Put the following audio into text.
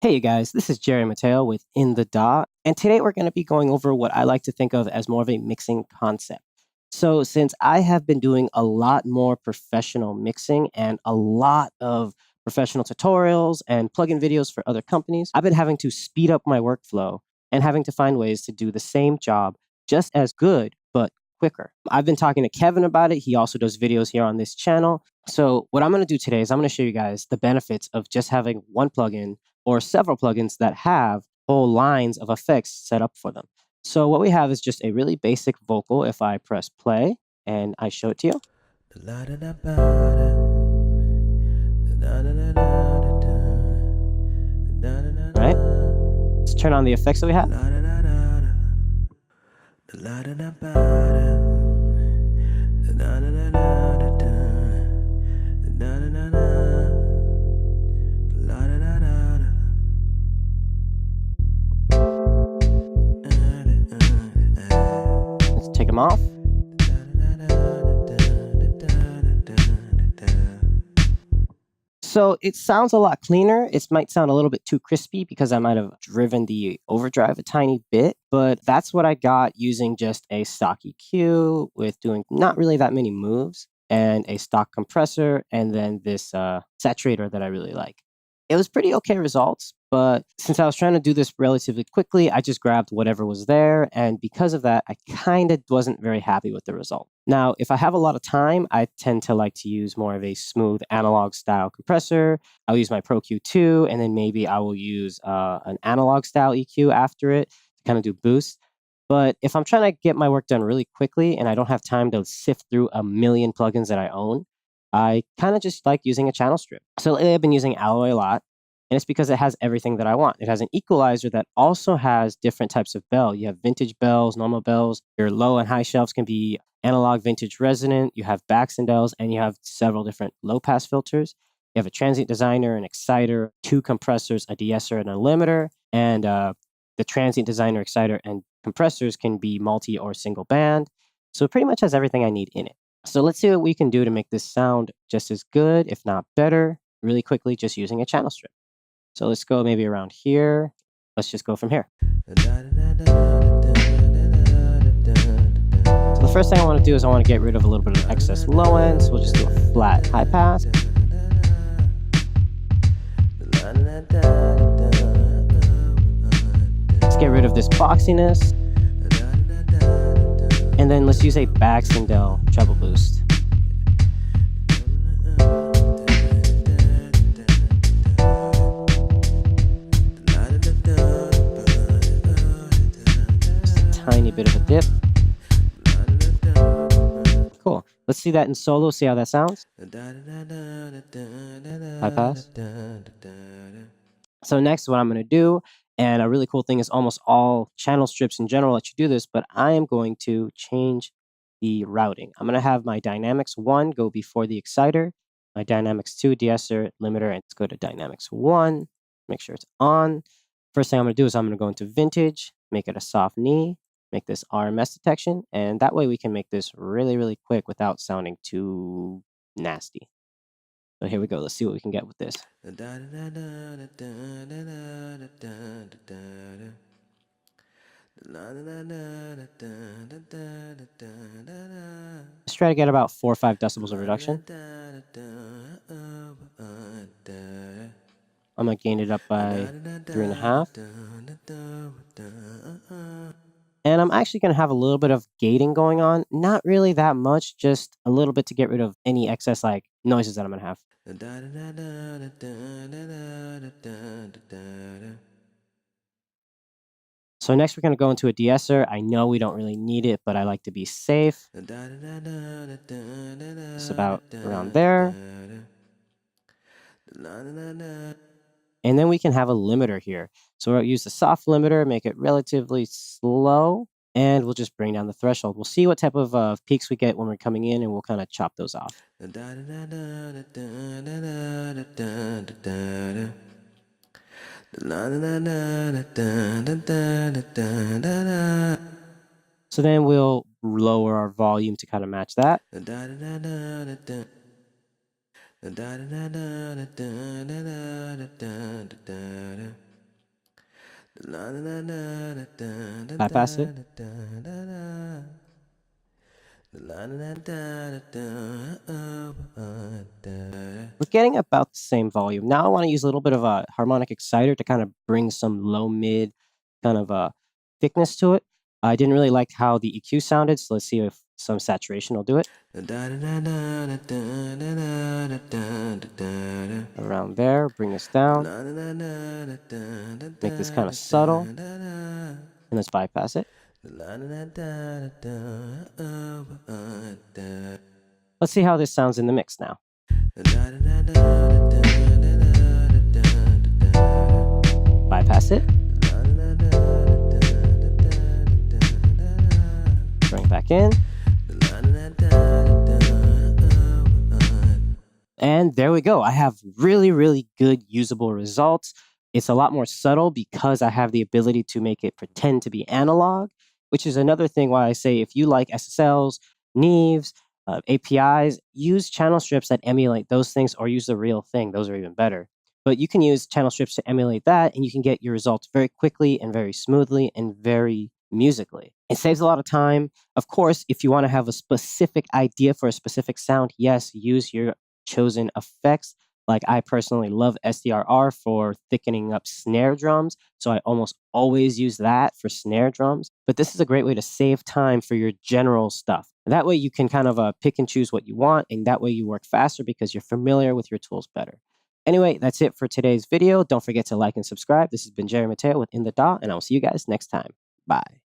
Hey you guys, this is Jerry Mateo with In the Dot, and today we're going to be going over what I like to think of as more of a mixing concept. So, since I have been doing a lot more professional mixing and a lot of professional tutorials and plugin videos for other companies, I've been having to speed up my workflow and having to find ways to do the same job just as good, but quicker. I've been talking to Kevin about it. He also does videos here on this channel. So, what I'm going to do today is I'm going to show you guys the benefits of just having one plugin or several plugins that have whole lines of effects set up for them. So what we have is just a really basic vocal. If I press play and I show it to you, right? Let's turn on the effects that we have. Let's take them off. So it sounds a lot cleaner. It might sound a little bit too crispy because I might have driven the overdrive a tiny bit, but that's what I got using just a stock EQ with doing not really that many moves and a stock compressor and then this saturator that I really like. It was pretty okay results, but since I was trying to do this relatively quickly, I just grabbed whatever was there. And because of that, I kind of wasn't very happy with the result. Now, if I have a lot of time, I tend to like to use more of a smooth analog style compressor. I'll use my Pro Q2, and then maybe I will use an analog style EQ after it to kind of do boost. But if I'm trying to get my work done really quickly and I don't have time to sift through a million plugins that I own, I kind of just like using a channel strip. So lately I've been using Alloy a lot, and it's because it has everything that I want. It has an equalizer that also has different types of bell. You have vintage bells, normal bells. Your low and high shelves can be analog vintage resonant. You have Baxendales, and you have several different low pass filters. You have a transient designer, an exciter, two compressors, a de-esser, and a limiter. And the transient designer, exciter, and compressors can be multi or single band. So it pretty much has everything I need in it. So let's see what we can do to make this sound just as good, if not better, really quickly, just using a channel strip. So let's go maybe around here. Let's just go from here. So the first thing I want to do is I want to get rid of a little bit of excess low end. So we'll just do a flat high pass. Let's get rid of this boxiness. And then let's use a Baxendale treble boost. Just a tiny bit of a dip. Cool. Let's see that in solo, see how that sounds. High pass. So next, what I'm going to do, and a really cool thing is almost all channel strips in general let you do this, but I am going to change the routing. I'm going to have my Dynamics 1 go before the exciter, my Dynamics 2 de-esser, limiter, and let's go to Dynamics 1, make sure it's on. First thing I'm going to do is I'm going to go into Vintage, make it a soft knee, make this RMS detection, and that way we can make this really, really quick without sounding too nasty. So here we go. Let's see what we can get with this. Let's try to get about 4 or 5 decibels of reduction. I'm going to gain it up by 3.5. And I'm actually going to have a little bit of gating going on. Not really that much, just a little bit to get rid of any excess like noises that I'm going to have. So next we're going to go into a de-esser. I know we don't really need it, but I like to be safe. It's about around there. And then we can have a limiter here. So we'll use the soft limiter, make it relatively slow, and we'll just bring down the threshold. We'll see what type of peaks we get when we're coming in, and we'll kind of chop those off. So then we'll lower our volume to kind of match that. Bypass it. We're getting about the same volume. Now I want to use a little bit of a harmonic exciter to kind of bring some low mid kind of thickness to it. I didn't really like how the EQ sounded, so let's see if some saturation will do it. Around there, bring this down. Make this kind of subtle. And let's bypass it. Let's see how this sounds in the mix now. Bypass it. Bring it back in. And there we go. I have really, really good usable results. It's a lot more subtle because I have the ability to make it pretend to be analog, which is another thing why I say if you like SSLs, Neves, APIs, use channel strips that emulate those things or use the real thing. Those are even better. But you can use channel strips to emulate that and you can get your results very quickly and very smoothly and very musically. It saves a lot of time. Of course, if you want to have a specific idea for a specific sound, yes, use your chosen effects. Like I personally love SDRR for thickening up snare drums. So I almost always use that for snare drums. But this is a great way to save time for your general stuff. That way you can kind of pick and choose what you want. And that way you work faster because you're familiar with your tools better. Anyway, that's it for today's video. Don't forget to like and subscribe. This has been Jerry Mateo with In the DAW, and I'll see you guys next time. Bye.